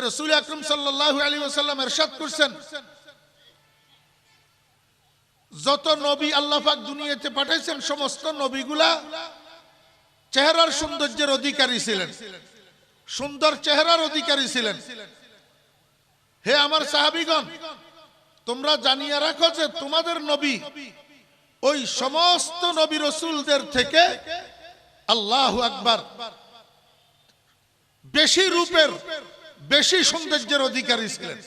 রাসূল আকরাম সাল্লাল্লাহু আলাইহি ওয়াসাল্লাম ইরশাদ করেছেন, যত নবী আল্লাহ পাক দুনিয়াতে পাঠাইছেন সমস্ত নবীগুলা চেহারার সৌন্দর্যের অধিকারী ছিলেন, সুন্দর চেহারার অধিকারী ছিলেন। হে আমার সাহাবীগণ, তোমরা জানিয়ে রাখো যে তোমাদের নবী ওই সমস্ত নবী রাসূলদের থেকে আল্লাহু আকবার বেশি রূপের, বেশি সৌন্দর্যের অধিকারী ছিলেন।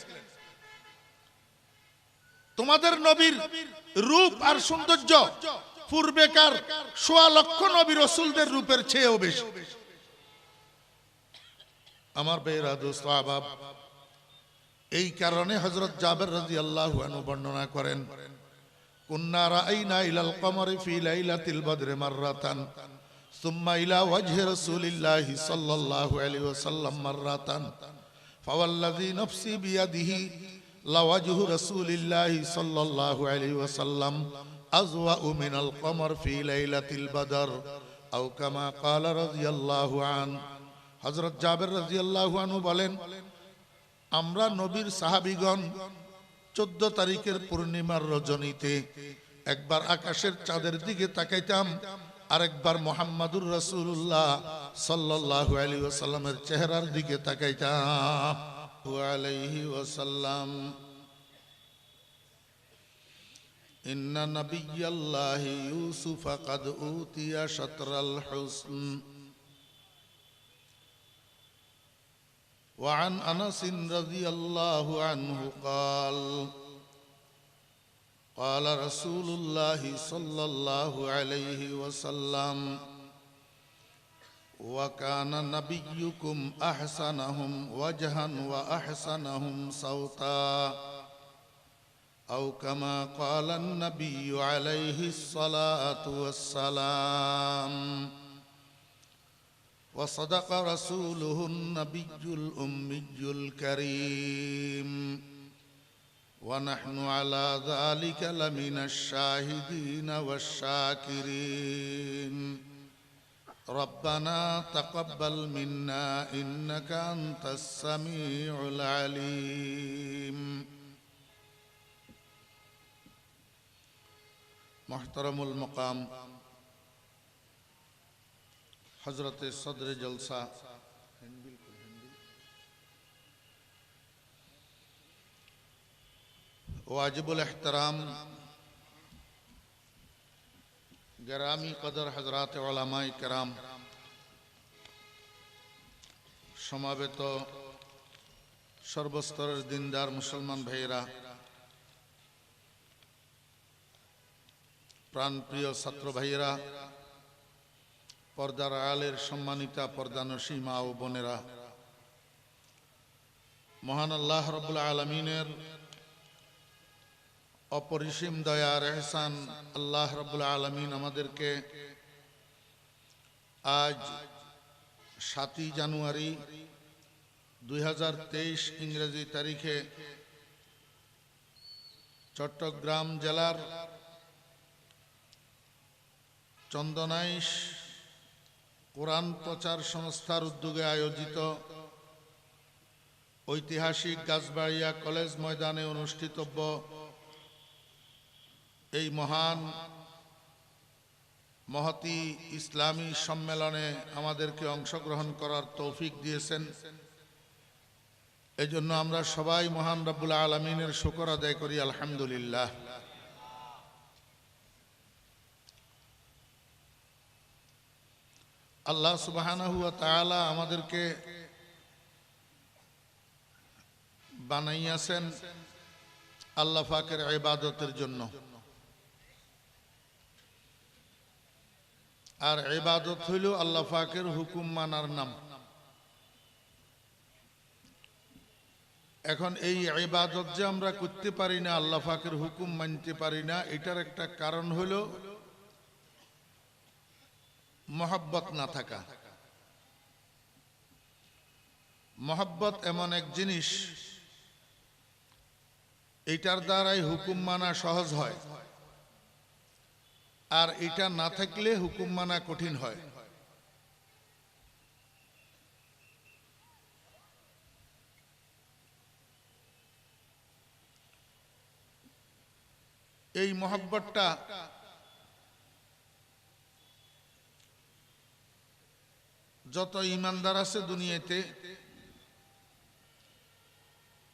তোমাদের নবীর রূপ আর সৌন্দর্য পূর্বেকার ১৬ লক্ষ নবী রাসূলদের রূপের চেয়েও বেশি। আমার বেরা দোস্ত আহবাব, এই কারণে হযরত জাবের রাদিয়াল্লাহু আনহু বর্ণনা করেন, কুন্না রাআইনা ইলাল কমরি ফি লাইলাতিল বদরি মাররাতান সুম্মা ইলা ওয়াজহি রাসূলিল্লাহি সাল্লাল্লাহু আলাইহি ওয়াসাল্লাম মাররাতান ফাওয়াল্লাযী নাফসি বিয়াদিহি লাওয়াজহু রাসূলিল্লাহি সাল্লাল্লাহু আলাইহি ওয়াসাল্লাম আযওয়াউ মিনাল কমর ফি লাইলাতিল বদর আও কামা ক্বালা রাদিয়াল্লাহু আন। হযরত জাবের রাদিয়াল্লাহু আনহু বলেন, আমরা নবীর সাহাবীগণ 14 তারিখের পূর্ণিমার রজনীতে একবার আকাশের চাঁদের দিকে তাকাইতাম, আরেকবার মুহাম্মাদুর রাসূলুল্লাহ সাল্লাল্লাহু আলাইহি ওয়াসাল্লামের চেহারার দিকে তাকাইতাম আলাইহি ওয়াসাল্লাম। ইন্না নাবিয়াল্লাহি ইউসুফ ক্বাদ উতিয়া শাতরাল হুসন। وعن أنس رضي الله عنه قال قال رسول الله صلى الله عليه وسلم وكان نبيكم أحسنهم وجها وأحسنهم صوتا أو كما قال النبي عليه الصلاة والسلام. وصدق رسوله النبي الأمي الكريم ونحن على ذلك لمن الشاهدين والشاكرين. ربنا تقبل منا إنك أنت السميع العليم. محترم المقام हजरत सदर जलसा वाजिबुल एहतराम गरामी कदर हजरात उलमाए किराम, समावेत सर्वस्तरेर दिनदार मुसलमान भाईरा, प्राणप्रिय छात्र भाईरा, पर्दार आलेर सम्मानिता पर्दानशी मा ओ बोनेरा, महान आल्लाह रब्बुल आलामीनेर अपरिसीम दयार एहसान आल्लाह रब्बुल आलामीन आमादेरके आज 7 জানুয়ারি 2023 इंग्रेजी तारीखे चट्टग्राम जिलार चंदनाइश कुरान प्रचार संस्थार उद्योगे आयोजित ऐतिहासिक गाछबाड़िया कलेज मैदाने अनुष्ठितव्य এই মহান মহতি ইসলামী সম্মেলনে আমাদেরকে অংশগ্রহণ করার তৌফিক দিয়েছেন। এজন্য আমরা সবাই মহান রব্বুল আলামিনের শুকর আদায় করি, আলহামদুলিল্লাহ। আল্লাহ সুবহানাহু ওয়া তাআলা আমাদেরকে বানাইয়াছেন আল্লাহ পাকের ইবাদতের জন্য, আর ইবাদত হইল আল্লাহ পাকের হুকুম মানার নাম। এখন এই ইবাদত যে আমরা করতে পারি না, আল্লাহ পাকের হুকুম মানতে পারি না, এটার একটা কারণ হইল মহব্বত না থাকা। মহব্বত এমন এক জিনিস, এটার দ্বারাই হুকুম মানা সহজ হয়, আর এটা না থাকলে হুকুম মানা কঠিন হয়। এই মহব্বতটা যত ঈমানদার আছে দুনিয়াতে,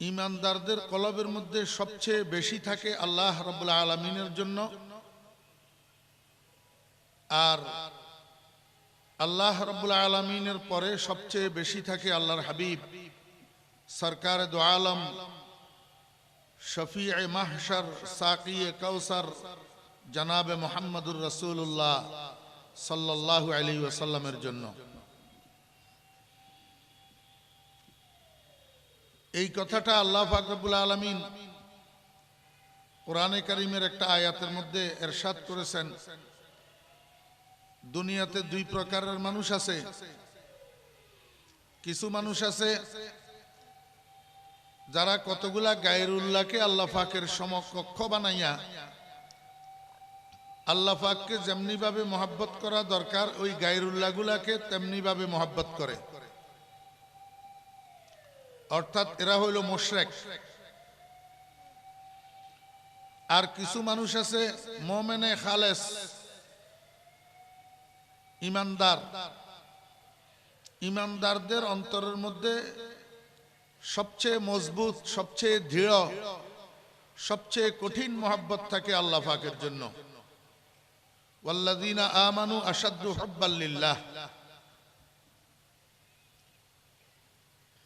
ঈমানদারদের কলবের মধ্যে সবচেয়ে বেশি থাকে আল্লাহ রাব্বুল আলামিনের জন্য। আর আল্লাহ রাব্বুল আলামিনের পরে সবচেয়ে বেশি থাকে আল্লাহর হাবিব সরকার দু আলম, শফিয়ে মাহশর, সাকিয়ে কাউসার জনাবে মুহাম্মদুর রাসূলুল্লাহ সাল্লাল্লাহু আলাইহি ওয়াসাল্লামের জন্য। এই কথাটা আল্লাহ পাক রব্বুল আলামিন কোরআনে কারীমের একটা আয়াতের মধ্যে ইরশাদ করেছেন, দুনিয়াতে দুই প্রকারের মানুষ আছে। কিছু মানুষ আছে যারা কতগুলা গায়রুল্লাহকে আল্লাহ পাকের সমকক্ষ বানাইয়া আল্লাহ পাককে যেমনি ভাবে মহব্বত করা দরকার ওই গায়রুল্লাহগুলাকে তেমনি ভাবে মহব্বত করে, অর্থাৎ এরা হইল মুশরিক। আর কিছু মানুষ আছে মুমিনে খালেস, ঈমানদার। ঈমানদারদের অন্তরের মধ্যে সবচেয়ে মজবুত, সবচেয়ে দৃঢ়, সবচেয়ে কঠিন মহব্বত থাকে আল্লাহ পাকের জন্য। ওয়াল্লাযীনা আমানু আশাদ্দু হুব্বাল লিল্লাহ।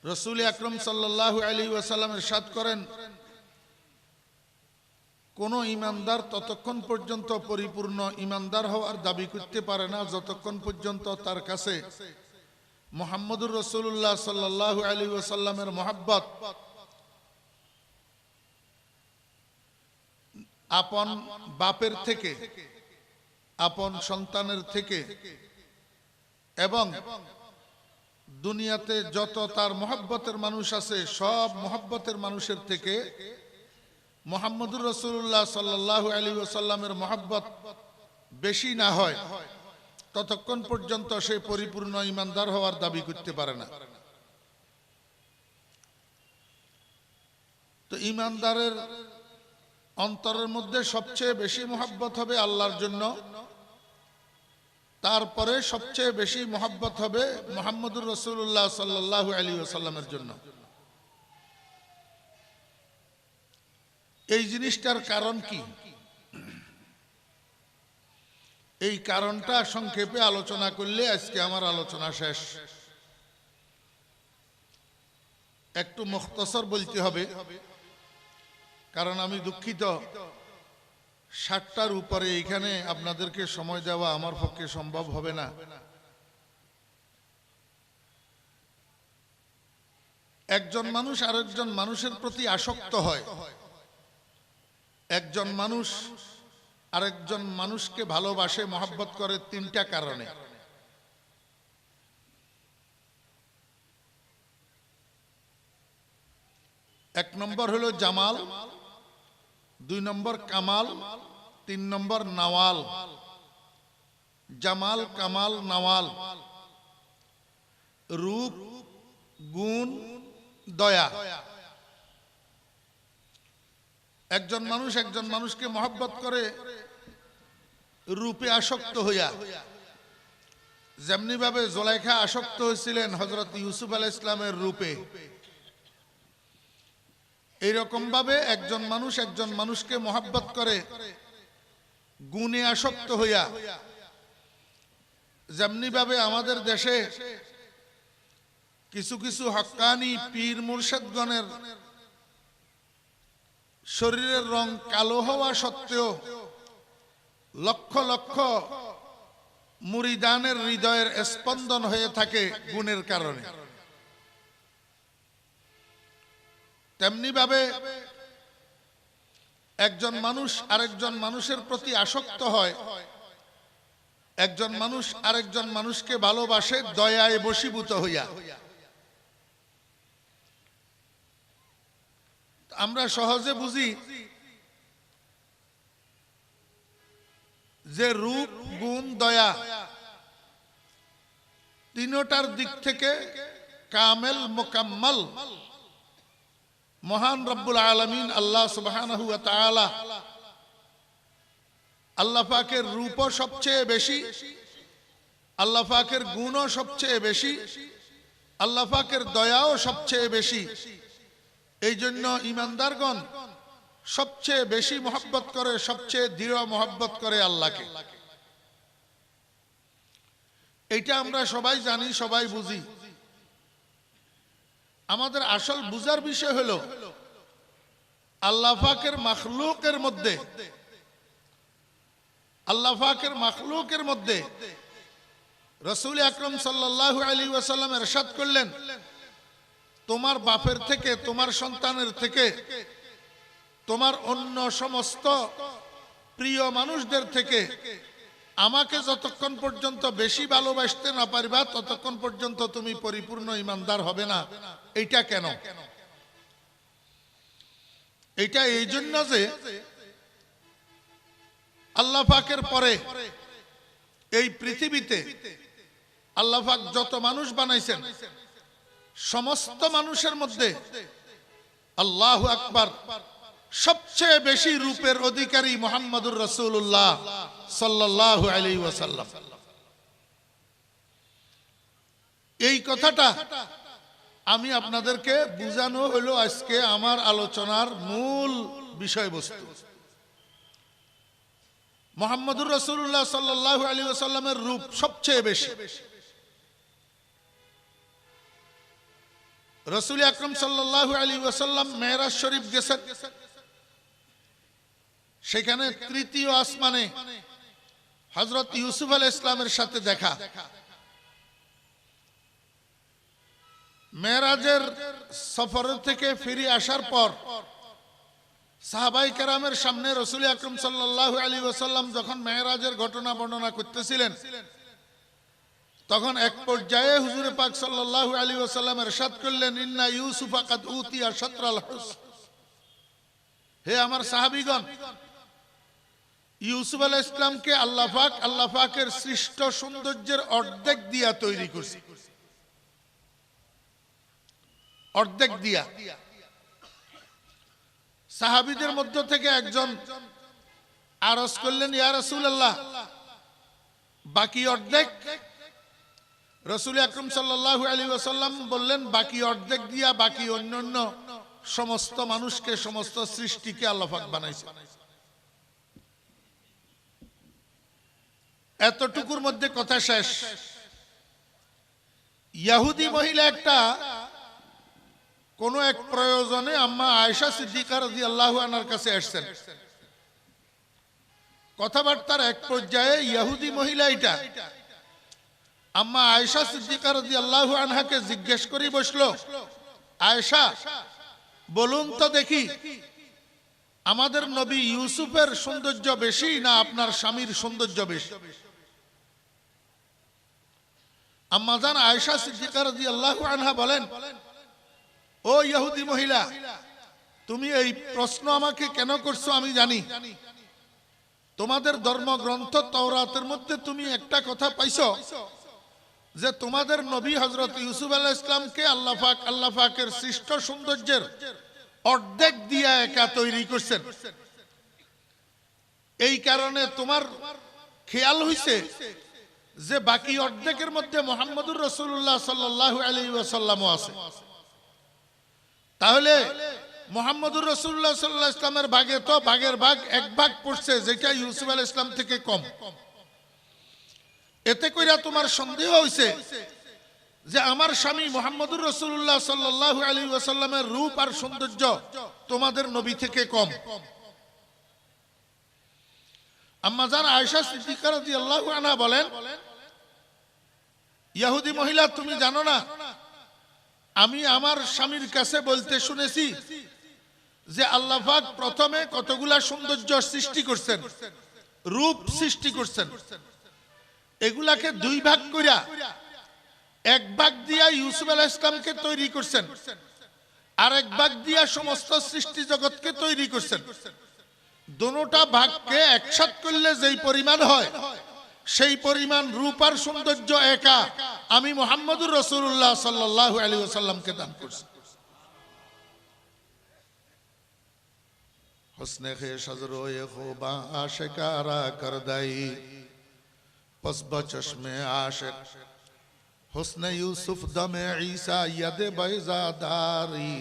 রাসূল আকরাম সাল্লাল্লাহু আলাইহি ওয়াসাল্লাম ইরশাদ করেন, কোন ঈমানদার ততক্ষণ পর্যন্ত পরিপূর্ণ ঈমানদার হওয়ার দাবি করতে পারে না যতক্ষণ পর্যন্ত তার কাছে মুহাম্মদুর রাসূলুল্লাহ সাল্লাল্লাহু আলাইহি ওয়াসাল্লামের মহব্বত আপন বাপের থেকে, আপন সন্তানের থেকে এবং দুনিয়াতে যত তার মহব্বতের মানুষ আছে সব মহব্বতের মানুষের থেকে মুহাম্মদুর রাসূলুল্লাহ সাল্লাল্লাহু আলাইহি ওয়াসাল্লামের মহব্বত বেশি না হয় ততক্ষণ পর্যন্ত সে পরিপূর্ণ ঈমানদার হওয়ার দাবি করতে পারে না। তো ঈমানদারের অন্তরের মধ্যে সবচেয়ে বেশি মহব্বত হবে আল্লাহর জন্য, তারপরে সবচেয়ে বেশি মহব্বত হবে মুহাম্মদুর রাসূলুল্লাহ সাল্লাল্লাহু আলাইহি ওয়াসাল্লামের জন্য। এই জিনিসটার কারণ কি? এই কারণটা সংক্ষেপে আলোচনা করলে আজকে আমার আলোচনা শেষ। একটু মুখতসর বলতে হবে, কারণ আমি দুঃখিত 60টার উপরে এইখানে আপনাদেরকে সময় দেওয়া আমার পক্ষে সম্ভব হবে না। একজন মানুষ আরেকজন মানুষের প্রতি আসক্ত হয়, একজন মানুষ আরেকজন মানুষকে ভালোবাসে, মহব্বত করে তিনটা কারণে। এক নম্বর হলো জামাল, দুই নম্বর কামাল, তিন নম্বর নওয়াল। জামাল, কামাল, নওয়াল, রূপ, গুণ, দয়া। একজন মানুষ একজন মানুষকে মহব্বত করে রূপে আসক্ত হইয়া, যেমনি ভাবে জুলাইখা আসক্ত হয়েছিলেন হযরত ইউসুফ আলাইহিস সালামের রূপে, এইরকম ভাবে একজন মানুষ একজন মানুষকে মহব্বত করে গুণে আসক্ত হইয়া, যেমনি ভাবে আমাদের দেশে কিছু কিছু হক্কানি পীর মুর্শিদগণের শরীরের রং কালো হওয়া সত্ত্বেও লক্ষ লক্ষ মুরিদানের হৃদয়ের স্পন্দন হয়ে থাকে গুণের কারণে, তেমনি ভাবে একজন মানুষ আরেকজন মানুষের প্রতি আসক্ত হয়, একজন মানুষ আরেকজন মানুষকে ভালোবাসে দয়ায় বশীভূত হইয়া। আমরা সহজে বুঝি যে রূপ, গুণ, দয়া তিনটার দিক থেকে কামেল মুকাম্মাল মহান রব্বুল আলামিন আল্লাহ সুবহানাহু ওয়া তাআলা আল্লাহ পাকের রূপও সবচেয়ে বেশি, আল্লাহ পাকের গুণও সবচেয়ে বেশি, আল্লাহ পাকের দয়াও সবচেয়ে বেশি। এই জন্য ইমানদারগণ সবচেয়ে বেশি মহব্বত করে, সবচেয়ে দৃঢ় মহব্বত করে আল্লাহকে। এইটা আমরা সবাই জানি, সবাই বুঝি। আমাদের আসল বুঝার বিষয় হলো আল্লাহ পাকের মাখলুকের মধ্যে, আল্লাহ পাকের মাখলুকের মধ্যে রাসূল আকরাম সাল্লাল্লাহু আলাইহি ওয়াসাল্লাম ইরশাদ করলেন, তোমার বাপের থেকে, তোমার সন্তানের থেকে, তোমার অন্য সমস্ত প্রিয় মানুষদের থেকে আমাকে যতক্ষণ পর্যন্ত বেশি ভালোবাসতে না পারবা ততক্ষণ পর্যন্ত তুমি পরিপূর্ণ ঈমানদার হবে না। এইটা কেন? এইটা এই জন্য যে আল্লাহ পাকের পরে এই পৃথিবীতে আল্লাহ পাক যত মানুষ বানাইছেন, সমস্ত মানুষের মধ্যে আল্লাহু আকবার, সবচেয়ে বেশি রূপের অধিকারী মুহাম্মদুর রাসূলুল্লাহ সাল্লাল্লাহু আলাইহি ওয়াসাল্লাম। এই কথাটা আমি আপনাদেরকে বুঝানো হলো আজকে আমার আলোচনার মূল বিষয়বস্তু। মুহাম্মদুর রাসূলুল্লাহ সাল্লাল্লাহু আলাইহি ওয়াসাল্লামের রূপ সবচেয়ে বেশি। রাসূল আকরাম সাল্লাল্লাহু আলাইহি ওয়াসাল্লাম মেরাজ শরীফ গেছেন, সেখানে তৃতীয় আসমানে হযরত ইউসুফ আলাইহিস সালামের সাথে দেখা। মেরাজের সফর থেকে ফিরে আসার পর সাহাবায়ে কেরামের সামনে রাসূল আকরাম সাল্লাল্লাহু আলাইহি ওয়াসাল্লাম যখন মেরাজের ঘটনা বর্ণনা করতেছিলেন, তখন এক পর্যায়ে হুজুর পাক সাল্লাল্লাহু আলাইহি ওয়াসাল্লাম ইরশাদ করলেন, ইন্না ইউসুফা কাদ উতিয়া শাতরাল হুসন। হে আমার সাহাবীগণ, ইউসুফ আলাইহিস সালামকে আল্লাহ পাকের সৃষ্ট সৌন্দর্যের অর্ধেক দিয়া তৈরি করছে, অর্ধেক দিয়া। সাহাবীদের মধ্য থেকে একজন আরজ করলেন, ইয়া রাসূলুল্লাহ, বাকি অর্ধেক? রাসূল আকরাম সাল্লাল্লাহু আলাইহি ওয়াসাল্লাম বললেন, বাকি অর্ধেক দিয়া বাকি অন্যান্য সমস্ত মানুষকে, সমস্ত সৃষ্টিকে আল্লাহ পাক বানাইছে। এতটুকুর মধ্যে কথা শেষ। ইহুদি মহিলা একটা কোন এক প্রয়োজনে আম্মা আয়েশা সিদ্দিকা রাদিয়াল্লাহু আনহার কাছে আসছেন। কথাবার্তার এক পর্যায়ে ইহুদি মহিলা এটা আম্মা আয়েশা সিদ্দিকা রাদিয়াল্লাহু আনহাকে জিজ্ঞেস করে বসলো, আয়েশা, বলুন তো দেখি, আমাদের নবী ইউসুফের সৌন্দর্য বেশি না আপনার স্বামীর সৌন্দর্য বেশি? আম্মা জান আয়েশা সিদ্দিকা রাদিয়াল্লাহু আনহা বলেন, ও ইহুদি মহিলা, তুমি এই প্রশ্ন আমাকে কেন করছো আমি জানি। তোমাদের ধর্মগ্রন্থ তাওরাতের মধ্যে তুমি একটা কথা পাইছো যে তোমাদের নবী হযরত ইউসুফ আলাইহিস সালামকে আল্লাহ পাকের সৃষ্ট সৌন্দর্যের অর্ধেক দিয়া একা তৈরি করছেন। এই কারণে তোমার খেয়াল হইছে যে বাকি অর্ধেকের মধ্যে মুহাম্মদুর রাসূলুল্লাহ সাল্লাল্লাহু আলাইহি ওয়াসাল্লামও আছে। তাহলে মুহাম্মদুর রাসূলুল্লাহ সাল্লাল্লাহু আলাইহি ওয়াসাল্লামের ভাগে তো ভাগের ভাগ এক ভাগ পড়ছে, যেটা ইউসুফ আলাইহিস সালাম থেকে কম। এতে কইরা তোমার সন্দেহ হইছে যে আমার স্বামী মুহাম্মদুর রাসূলুল্লাহ সাল্লাল্লাহু আলাইহি ওয়াসাল্লামের রূপ আর সৌন্দর্য তোমাদের নবী থেকে কম। আম্মা জান আয়েশা সিদ্দিকা রাদিয়াল্লাহু আনহা বলেন, ইহুদি মহিলা, তুমি জানো না, আমি আমার স্বামীর কাছে বলতে শুনেছি যে আল্লাহ পাক প্রথমে কতগুলা সৌন্দর্য সৃষ্টি করছেন, রূপ সৃষ্টি করছেন। এগুলাকে দুই ভাগ কইরা এক ভাগ দিয়া ইউসুফ আলাইহিস সালামকে তৈরি করছেন, আর এক ভাগ দিয়া সমস্ত সৃষ্টি জগৎকে তৈরি করছেন। দুটোটা ভাগকে একসাথে করলে যেই পরিমাণ হয়, সেই পরিমাণ রূপ আর সৌন্দর্য একা আমি মুহাম্মদুর রাসূলুল্লাহ সাল্লাল্লাহু আলাইহি ওয়াসাল্লামকে দান করছি। हुस्न ख़ेश रोए खूबा आशिकारा कर दई पस बचश्मे आशिक हुस्न यूसुफ दमे ईसा यद बैजादारी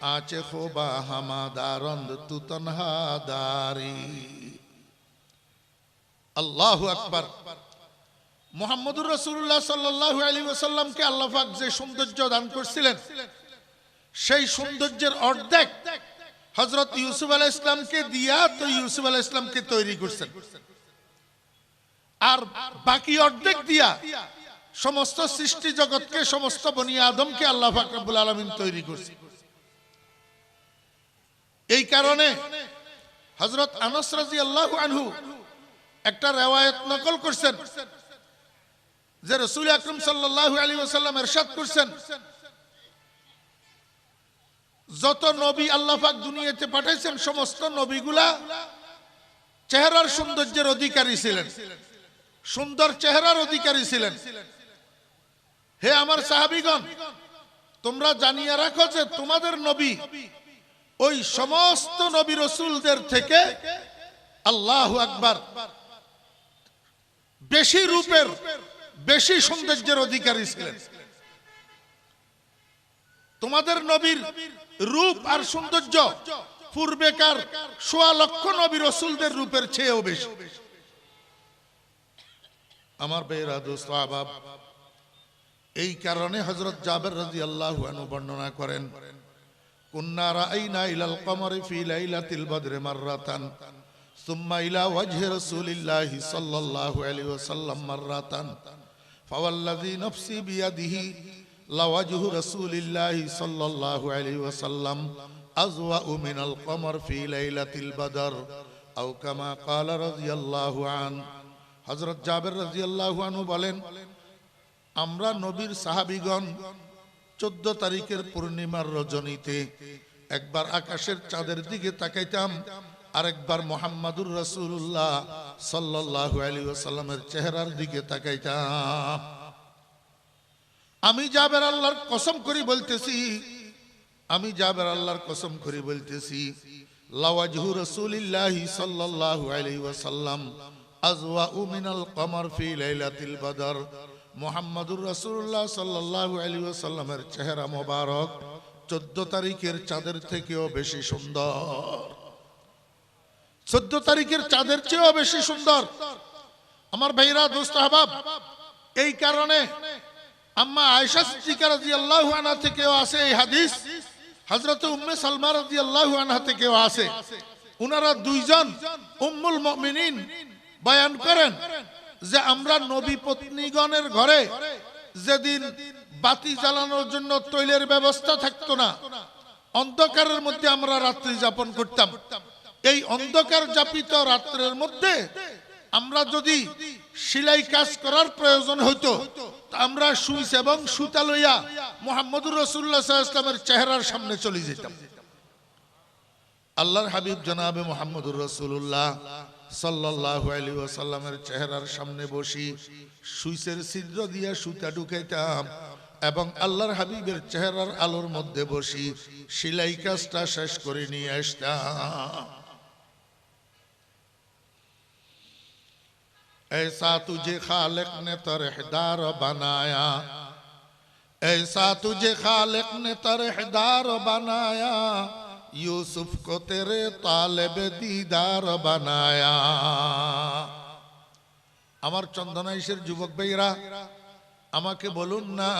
आचे खूबा हमादारंद तू तन्हा दारी। अल्लाहु अकबर। मुहम्मदुर रसूलुल्लाह सल्लल्लाहु अलैहि वसल्लम के আল্লাহ পাক যে সৌন্দর্য দান করেছিলেন সেই সৌন্দর্যের অর্ধেক হযরত ইউসুফ আলাইহিস সালামকে দিয়া তো ইউসুফ আলাইহিস সালামকে তৈরি করেছেন, আর বাকি অর্ধেক দিয়া সমস্ত সৃষ্টি জগৎকে সমস্ত বনি আদমকে আল্লাহ পাক রব্বুল আলামিন তৈরি করেছেন। এই কারণে হযরত আনাস রাদিয়াল্লাহু আনহু একটা riwayat নকল করেছেন যে রাসূল আকরাম সাল্লাল্লাহু আলাইহি ওয়াসাল্লাম ইরশাদ করেছেন, যত নবী আল্লাহ পাক দুনিয়াতে পাঠাইছেন সমস্ত নবীগুলা চেহারার সৌন্দর্যের অধিকারী ছিলেন, সুন্দর চেহারার অধিকারী ছিলেন। হে আমার সাহাবীগণ, তোমরা জানিয়ে রাখো যে তোমাদের নবী ওই সমস্ত নবী রাসূলদের থেকে আল্লাহু আকবার বেশি রূপের বেশি সৌন্দর্যের অধিকারী ছিলেন। তোমাদের নবীর রূপ আর সৌন্দর্য পূর্বেকার ১৬ লক্ষ নবী রাসূলদের রূপের চেয়েও বেশি। আমার বেরা দোস্ত আহবাব, এই কারণে হযরত জাবের রাদিয়াল্লাহু আনহু বর্ণনা করেন, কুন্না রাআইনা ইলাল কমরি ফি লাইলাতিল বদরি মাররাতান সুম্মা ইলা ওয়াজহি রাসূলিল্লাহি সাল্লাল্লাহু আলাইহি ওয়াসাল্লাম মাররাতান ফাওয়াল্লাযী নাফসি বিয়াদিহি লাওয়াজহু রাসূলিল্লাহি সাল্লাল্লাহু আলাইহি ওয়াসাল্লাম আযওয়াউ মিনাল কমর ফি লাইলাতিল বদর আও কামা ক্বালা রাদিয়াল্লাহু আন। হযরত জাবের রাদিয়াল্লাহু আনহু বলেন, আমরা নবীর সাহাবীগণ 14 তারিখের পূর্ণিমার রজনীতে একবার আকাশের চাঁদের দিকে তাকাইতাম, আরেকবার মুহাম্মাদুর রাসূলুল্লাহ সাল্লাল্লাহু আলাইহি ওয়াসাল্লামের চেহারার দিকে তাকাইতাম। আমি জাবের আল্লাহর কসম করে বলতেছি, আমি জাবের আল্লাহর কসম করে বলতেছি, লাওয়াজহু রাসূলিল্লাহি সাল্লাল্লাহু আলাইহি ওয়াসাল্লাম আযওয়াউ মিনাল কমর ফি লাইলাতিল বদর। মুহাম্মাদুর রাসূলুল্লাহ সাল্লাল্লাহু আলাইহি ওয়াসাল্লামের চেহারা মোবারক 14 তারিখের চাঁদের থেকেও বেশি সুন্দর, 14 তারিখের চাঁদের চেয়েও বেশি সুন্দর। আমার ভাইরা দোস্ত আহবাব, এই কারণে আম্মা আয়েশা সিদ্দিকা রাদিয়াল্লাহু আনহা থেকেও আছে এই হাদিস, হযরত উম্মে সালমা রাদিয়াল্লাহু আনহা থেকেও আছে। উনারা দুইজন উম্মুল মুমিনিন বয়ান করেন যে আমরা নবী পত্নীগণের ঘরে যেদিন বাতি জ্বালানোর জন্য তৈলের ব্যবস্থা থাকতো না, অন্ধকারের মধ্যে আমরা রাত্রি যাপন করতাম। এই অন্ধকার যাপিত রাত্রের মধ্যে আমরা যদি সেলাই কাজ করার প্রয়োজন হইতো, আমরা সুইচ এবং সুতা লইয়া মুহাম্মদুর রাসূলুল্লাহ সাল্লাল্লাহু আলাইহি ওয়াসাল্লামের চেহারার সামনে চলে যেতাম। আল্লাহর হাবিব জনাবে মুহাম্মদুর রাসূলুল্লাহ সাল্লাল্লাহু আলাইহি ওয়াসাল্লামের চেহারার সামনে বসি সুইচের ছিদ্র দিয়া সুতা ঢুকাইতাম এবং আল্লাহর হাবিবের চেহারার আলোর মধ্যে বসি সেলাই কাজটা শেষ করে নিয়ে আসতাম। ऐसा तुझे खालिक ने तरहदार बनाया, ऐसा तुझे खालिक ने तरहदार बनाया, यूसुफ को तेरे तालिब दीदार बनाया। আমার চন্দনাইশের যুবক ভাইরা, আমাকে বলুন না,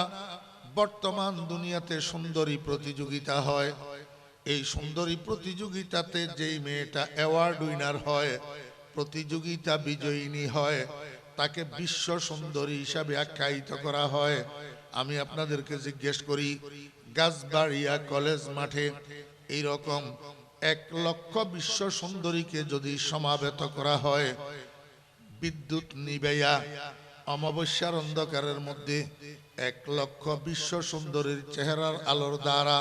বর্তমান দুনিয়াতে সুন্দরী প্রতিযোগিতা হয়, এই সুন্দরী প্রতিযোগিতাতে যেই মেয়েটা অ্যাওয়ার্ড উইনার হয়, প্রতিযোগিতা বিজয়িনী হয়, তাকে বিশ্ব সুন্দরী হিসাবে আখ্যায়িত করা হয়। আমি আপনাদেরকে জিজ্ঞেস করি, গাছবাড়িয়া কলেজ মাঠে এইরকম 1 লক্ষ বিশ্ব সুন্দরীকে যদি সমাবেত করা হয়, বিদ্যুৎ নিবেয়া অমাবস্যার অন্ধকারের মধ্যে 1 লক্ষ বিশ্ব সুন্দরীর চেহারার আলোর দ্বারা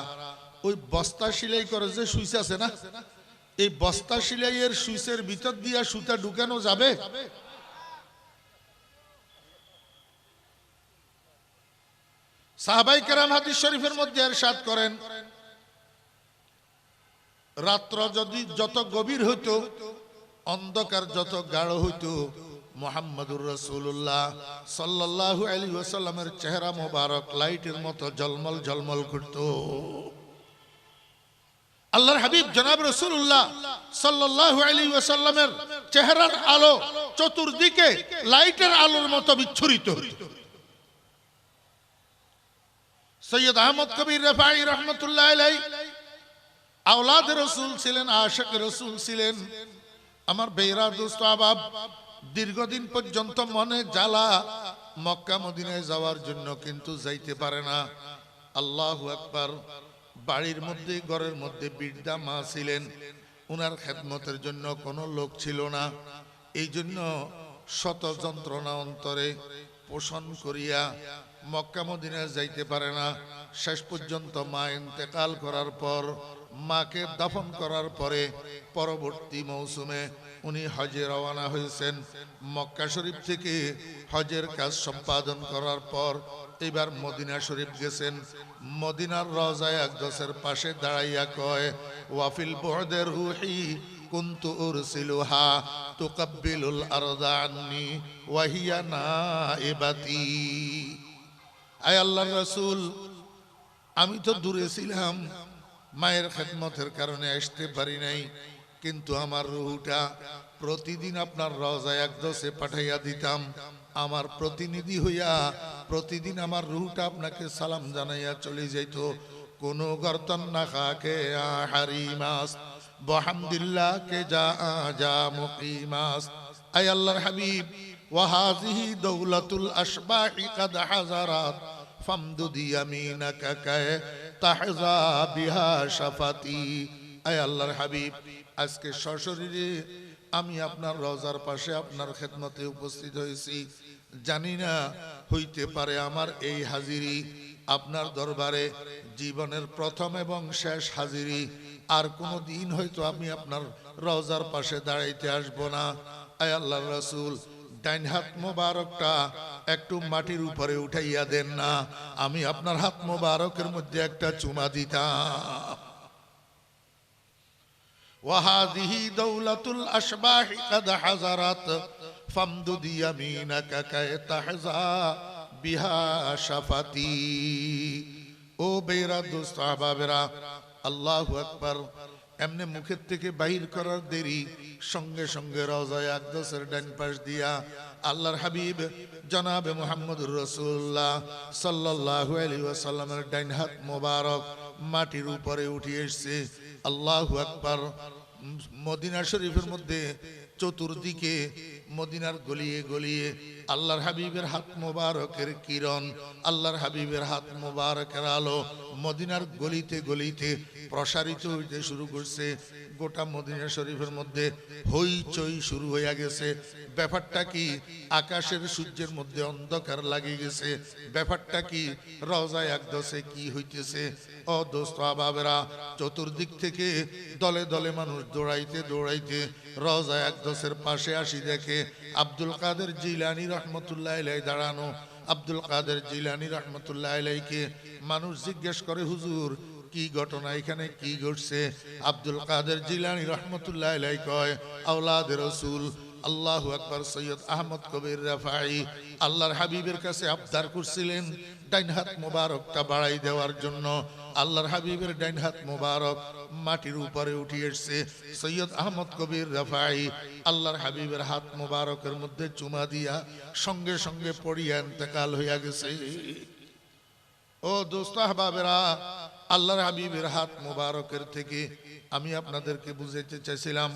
ওই বস্তা সেলাই করে যে সুইচ আছে না, এই বস্তা সেলাইয়ের সুইচের ভিতর দিয়া সুতা ঢুকানো যাবে? সাহাবায়ে কেরাম হাদিস শরীফের মধ্যে ইরশাদ করেন, রাত্র যদি যত গভীর হইতো, অন্ধকার যত গাঢ় হইতো, মুহাম্মদুর রাসূলুল্লাহ সাল্লাল্লাহু আলাইহি ওয়াসাল্লামের চেহারা মোবারক লাইটের মতো ঝলমল ঝলমল করত। আল্লাহর হাবিব জনাব রাসূলুল্লাহ সাল্লাল্লাহু আলাইহি ওয়াসাল্লামের চেহারার আলো চতুর্দিকে লাইটের আলোর মতো বিচ্ছুরিত হইত। সৈয়দ আহমদ কবির রেফাই রহমতুল্লাহ আলাইহি আওলাদ রাসূল ছিলেন, আশিক রাসূল ছিলেন। আমার বেরা দোস্ত আহবাব, দীর্ঘদিন পর্যন্ত মনে জ্বালা, মক্কা মদিনায় যাওয়ার জন্য কিন্তু যাইতে পারে না। আল্লাহু আকবার। বাড়ির মধ্যে, ঘরের মধ্যে বৃদ্ধা মা ছিলেন, উনার খেদমতের জন্য কোনো লোক ছিল না। এই জন্য শত যন্ত্রণা অন্তরে পোষণ করিয়া মক্কা মদিনায় যাইতে পারে না। শেষ পর্যন্ত মা ইন্তেকাল করার পর, মাকে দাফন করার পরে পরবর্তী মৌসুমে উনি হজে রওনা হয়েছেন। মক্কা শরীফ থেকে হজের কাজ সম্পাদন করার পর এবার মদিনা শরীফ গেছেন। মদিনার রওজায়ে আকদাসের পাশে দাঁড়াইয়া কয়, ওয়াফিল বু'দের রুহি কুনতু উরসিলুহা তুকাব্বিলুল আরদা আন্নি ওয়া হিয়া নাইবাতি। আয় আল্লাহর রাসূল, আমি তো দূরে ছিলাম, মায়ের খেদমতের কারণে আসতে পারি নাই, কিন্তু আমার রুহটা প্রতিদিন আপনার রওজায়ে আকদাসে পাঠাইয়া দিতাম। আমার প্রতিনিধি হইয়া প্রতিদিন আমার রুহটা আপনাকে সালাম জানাইয়া চলে যাইত। কোন গর্তন না খাকে হারিমাস বহামদিল্লাহ কে যা মুকিমাস। আয় আল্লাহর হাবিব, ওয়াহাজিহি দৌলাতুল আশবাহি কাদ হাজারাত ফামদুদি ইয়ামিনাকা কায় তাহজা বিহা শাফাতি। আয় আল্লাহর হাবিব, আজকে সশরীরে আমি আপনার রওজার পাশে আপনার খেদমতে উপস্থিত হয়েছি। জানি না, হইতে পারে আমার এই হাজিরি আপনার দরবারে জীবনের প্রথম এবং শেষ হাজিরি। আর কোনো দিন হয়তো আমি আপনার রওজার পাশে দাঁড়াইতে আসব না। আয় আল্লাহর রাসূল, ডাইন হাত মোবারকটা একটু মাটির উপরে উঠাইয়া দেন না, আমি আপনার হাত মোবারকের মধ্যে একটা চুমা দিতাম। ওয়াহাদিহি দৌলাতুল আশবাহি কাদ হাজারাত ফামদুদ ইয়ামিনাকা কায় তাহজা বিহা শাফাতি। ও বেরা দোস্ত আহবাবেরা, আল্লাহু আকবার। এমনি মুখের থেকে বাহির করার দেরি, সঙ্গে সঙ্গে রওজায়ে আকদাসের ডান পাশ দিয়া আল্লাহর হাবিব জনাবে মুহাম্মদুর রাসূলুল্লাহ সাল্লাল্লাহু আলাইহি ওয়াসাল্লামের ডান হাত মোবারক মাটির উপরে উঠে এসেছে। আল্লাহু আকবার। মদিনা শরীফের মধ্যে চতুর্দিকে মদিনার গলিয়ে গলিয়ে আল্লাহর হাবিবের হাত মোবারকের কিরণ, আল্লাহর হাবিবের হাত মোবারকের আলো মদিনার গলিতে গলিতে প্রসারিত হইতে শুরু করছে। গোটা মদিনা শরীফের মধ্যে হইচই শুরু হইয়া গেছে। ব্যাপারটা কি? আকাশের সূর্যের মধ্যে অন্ধকার লাগিয়ে গেছে। ব্যাপারটা কি? রওজায়ে আকদাসে কি হইতেছে? ও দোস্ত আহবাবেরা, চতুর্দিক থেকে দলে দলে মানুষ দৌড়াইতে দৌড়াইতে রওজায়ে আকদাসের পাশে আসি দেখে আব্দুল কাদের জিলানী রহমতুল্লাহ আলাইহি দাঁড়ানো। আব্দুল কাদের জিলানী রহমতুল্লাহ আলাইহিকে মানুষ জিজ্ঞেস করে, হুজুর কি ঘটনা, এখানে কি ঘটছে? আব্দুল কাদের জিলানী রহমতুল্লাহ আলাইহি কয়, আওলাদে রাসূল আল্লাহু আকবার সৈয়দ আহমদ কবির রেফাই আল্লাহর হাবিবের কাছে আবদার করছিলেন ডাইন হাত মোবারকটা বাড়াই দেওয়ার জন্য। আল্লাহর হাবিবের ডাইন হাত মোবারক মাটির উপরে উঠে এসেছে। সৈয়দ আহমদ কবির রেফাই আল্লাহর হাবিবের হাত মোবারকের মধ্যে চুমা দিয়া সঙ্গে সঙ্গে পড়িয়া ইন্তেকাল হইয়া গেছে। ও দোস্ত আহবাবেরা, আল্লাহর হাবিবের হাত মোবারকের থেকে আমি আপনাদেরকে বুঝাইতে চাইছিলাম,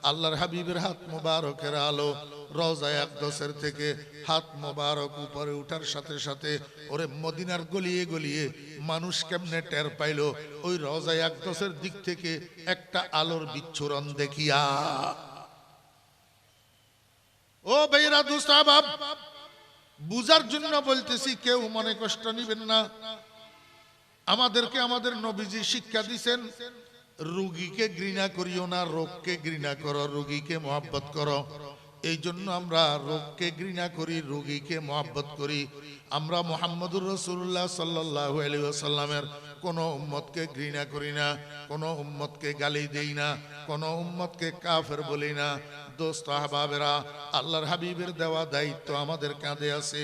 আল্লাহর হাবিবের হাত মোবারকের আলো রওজায়ে আকদাসের থেকে হাত মোবারক উপরে উঠার সাথে সাথে ওরে মদিনার গলিয়ে গলিয়ে মানুষ কেমনে টের পাইল ওই রওজায়ে আকদাসের দিক থেকে একটা আলোর বিচ্ছুরণ দেখিয়া। ও ভাইরা দোস্ত আহবাব, বুঝার জন্য বলতেছি, কেউ মনে কষ্ট নিবেন না। আমাদেরকে আমাদের নবীজি শিক্ষা দিয়েছেন, রোগীকে ঘৃণা করিও না, রোগকে ঘৃণা করো, রোগীকে মহব্বত করো। এই জন্য আমরা রোগকে ঘৃণা করি, রোগীকে মহব্বত করি। আমরা মুহাম্মদুর রাসূলুল্লাহ সাল্লাল্লাহু আলাইহি ওয়াসাল্লামের কোনো উম্মতকে ঘৃণা করি না, কোনো উম্মতকে গালি দেই না, কোনো উম্মতকে কাফের বলি না। দোস্ত আহবাবেরা, আল্লাহর হাবিবের দেওয়া দায়িত্ব আমাদের কাঁধে আছে।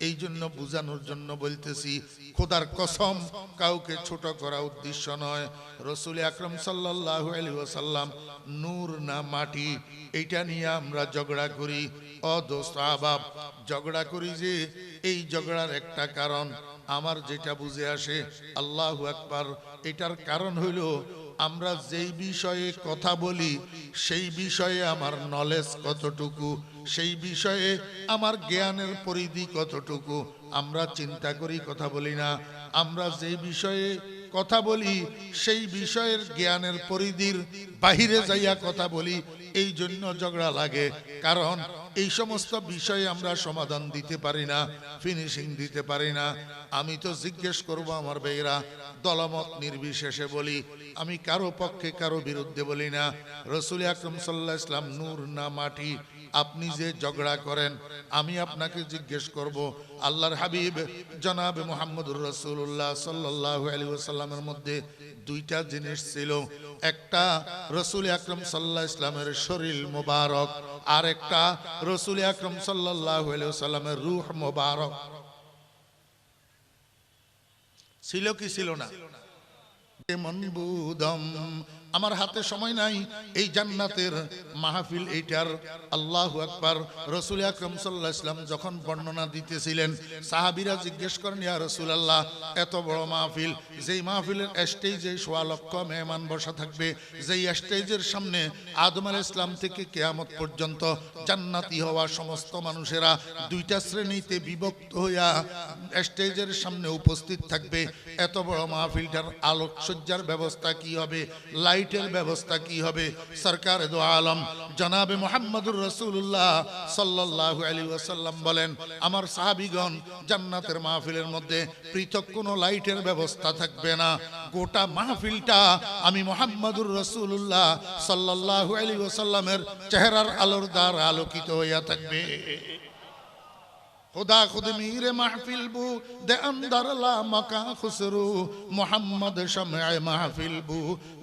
এই জন্য বুঝানোর জন্য বলতেছি, খোদার কসম কাউকে ছোট করা উদ্দেশ্য নয়। রসুল আকরাম সাল্লাল্লাহু আলাইহি ওয়াসাল্লাম নূর না মাটি, এইটা নিয়ে আমরা ঝগড়া করি। ও দোস্ত আহবাব, ঝগড়া করি যে এই ঝগড়ার একটা কারণ আমার যেটা বুঝে আসে, আল্লাহু আকবার, এটার কারণ হইল আমরা যেই বিষয়ে কথা বলি সেই বিষয়ে আমার নলেজ কতটুকু, সেই বিষয়ে আমার জ্ঞানের পরিধি কতটুকু আমরা চিন্তা করি, কথা বলি না। আমরা যেই বিষয়ে কথা বলি সেই বিষয়ের জ্ঞানের পরিধির বাহিরে যাইয়া কথা বলি, এই জন্য ঝগড়া লাগে। কারণ এই সমস্ত বিষয়ে আমরা সমাধান দিতে পারি না, ফিনিশিং দিতে পারি না। আমি তো জিজ্ঞেস করব আমার ভাইরা, দলমত নির্বিশেষে বলি, আমি কারো পক্ষে কারো বিরুদ্ধে বলি না। রসুল আকরাম সাল্লাল্লাহু আলাইহি ওয়াসাল্লাম নূর না মাটি? আপনি যে ঝগড়া করেন, আমি আপনাকে জিজ্ঞেস করব, আল্লাহর হাবিব জনাব মুহাম্মদুর রাসূলুল্লাহ সাল্লাল্লাহু আলাইহি ওয়াসাল্লামের মধ্যে দুইটা জিনিস ছিল। একটা রসুল আকরাম সাল্লাল্লাহু আলাইহি ওয়াসাল্লামের শরীর মোবারক, আর একটা রসুল আকরাম সাল্লাল্লাহু আলাইহি ওয়াসাল্লামের রূহ মোবারক। ছিল কি ছিল না? মনবুদম, আমার হাতে সময় নাই এই জান্নাতের মাহফিল এইটার। আল্লাহু আকবার। রাসূল আকরাম সাল্লাল্লাহু আলাইহি ওয়াসাল্লাম যখন বর্ণনা দিতেছিলেন, সাহাবীরা জিজ্ঞেস করেন, ইয়া রাসূলুল্লাহ, এত বড় মাহফিল, যেই মাহফিলের স্টেজে ১.৫ লক্ষ মেহমান বসা থাকবে, যেই স্টেজের সামনে আদম আলাইহিস সালাম থেকে কিয়ামত পর্যন্ত জান্নাতি হওয়া সমস্ত মানুষেরা দুইটা শ্রেণীতে বিভক্ত হইয়া স্টেজের সামনে উপস্থিত থাকবে, এত বড় মাহফিলটার আলোকসজ্জার ব্যবস্থা কি হবে, লাইটের ব্যবস্থা কি হবে? সরকার দো আলম জনাবে মুহাম্মদুর রাসূলুল্লাহ সাল্লাল্লাহু আলাইহি ওয়াসাল্লাম বলেন, আমার সাহাবীগণ, জান্নাতের মাহফিলের মধ্যে পৃথক কোনো লাইটের ব্যবস্থা থাকবে না। গোটা মাহফিলটা আমি মুহাম্মদুর রাসূলুল্লাহ সাল্লাল্লাহু আলাইহি ওয়াসাল্লামের চেহারার আলোর দ্বারা আলোকিত হইয়া থাকবে। खुदा खुद मीर महफिल बू दे अंदर ला मका खुसरू मोहम्मद शमए महफिल बू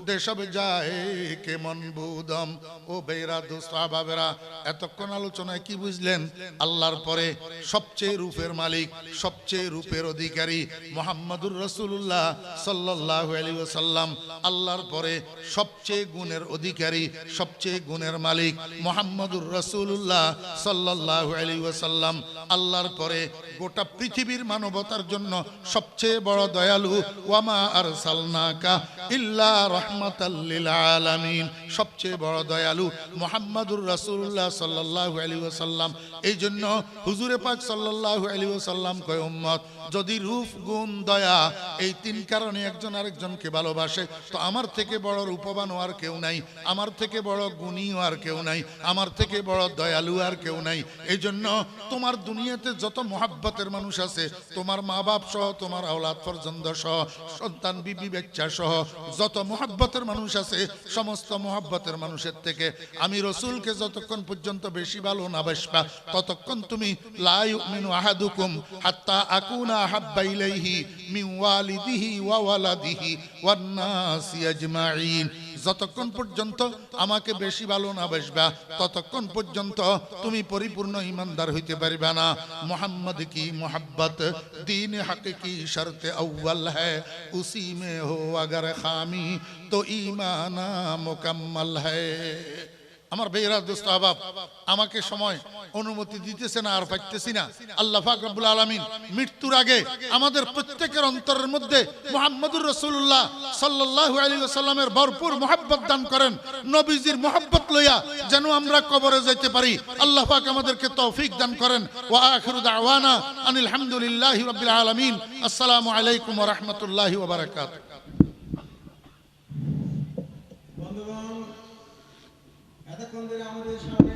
दे सब जाए के मनबूदम। ও বেরা দোস্তা বাবেরা, এতক্ষণ আলোচনায় কি বুঝলেন? আল্লাহর পরে সবচেয়ে রূপের মালিক, সবচেয়ে রূপের অধিকারী মুহাম্মদুর রাসূলুল্লাহ সাল্লাল্লাহু আলাইহি ওয়াসাল্লাম। আল্লাহর পরে সবচেয়ে গুণের অধিকারী, সবচেয়ে গুণের মালিক মুহাম্মদুর রাসূলুল্লাহ সাল্লাল্লাহু আলাইহি ওয়াসাল্লাম। আল্লাহর পরে গোটা পৃথিবীর মানবতার জন্য সবচেয়ে বড় দয়ালু, ওয়ামা আরসালনাকা ইল্লা রাহমাতাল লিল আলামিন, সবচেয়ে বড় দয়ালু মুহাম্মদুর রাসূলুল্লাহ সাল্লাল্লাহু আলাইহি ওয়াসাল্লাম। এই জন্য হুজুরে পাক সাল্লাল্লাহু আলাইহি ওয়াসাল্লাম কয়, উম্মত যদি রূপ, গুণ, দয়া এই তিন কারণে একজন আরেকজনকে ভালোবাসে, তো আমার থেকে বড় রূপবান আর কেউ নাই, আমার থেকে বড় গুণী আর কেউ নাই, আমার থেকে বড় দয়ালু আর কেউ নাই। এই জন্য তোমার দুনিয়াতে যত মোহাব্বতের মানুষ আছে, তোমার মা বাপ সহ, তোমার আওলাদ ফরজন্দ সহ, সন্তান বিবি বাচ্চা সহ যত মোহাব্বতের মানুষ আছে, সমস্ত মোহাব্বতের মানুষের থেকে আমি রসুলকে যতক্ষণ পর্যন্ত বেশি ভালো না বাসবা, ততক্ষণ তুমি লা ইউমিনু আহাদুকুম হাত্তা আকুনা আহাব্বা ইলাইহি মিন ওয়ালিদিহি ওয়া ওয়ালাদিহি ওয়ান নাসি আজমাইন। যতক্ষণ পর্যন্ত আমাকে বেশি ভালো না বাসবা, ততক্ষণ পর্যন্ত তুমি পরিপূর্ণ ইমানদার হইতে পারবে না। मोहम्मद की मोहब्बत दीन हक की शर्त अव्वल है, उसी में हो अगर खामी तो ईमाना मुकम्मल है। আমার বেরা দোস্ত আহবাব, আমাকে সময় অনুমতি দিতেছে না, আর পাইতেছি না। আল্লাহ পাক রব্বুল আলামিন মৃত্যুর আগে আমাদের প্রত্যেকের অন্তরের মধ্যে মুহাম্মদুর রাসূলুল্লাহ সাল্লাল্লাহু আলাইহি ওয়াসাল্লামের ভরপুর মুহাব্বত দান করেন। নবীজির মুহাব্বত লইয়া যেন আমরা কবরে যাইতে পারি, আল্লাহ পাক আমাদেরকে তৌফিক দান করেন। ওয়া আখিরু দাওয়ানা আনিল হামদুলিল্লাহি রাব্বিল আলামিন। আসসালামু আলাইকুম ওয়া রাহমাতুল্লাহি ওয়া বারাকাতুহু। বন্ধুগণ, এতক্ষণ ধরে আমাদের সামনে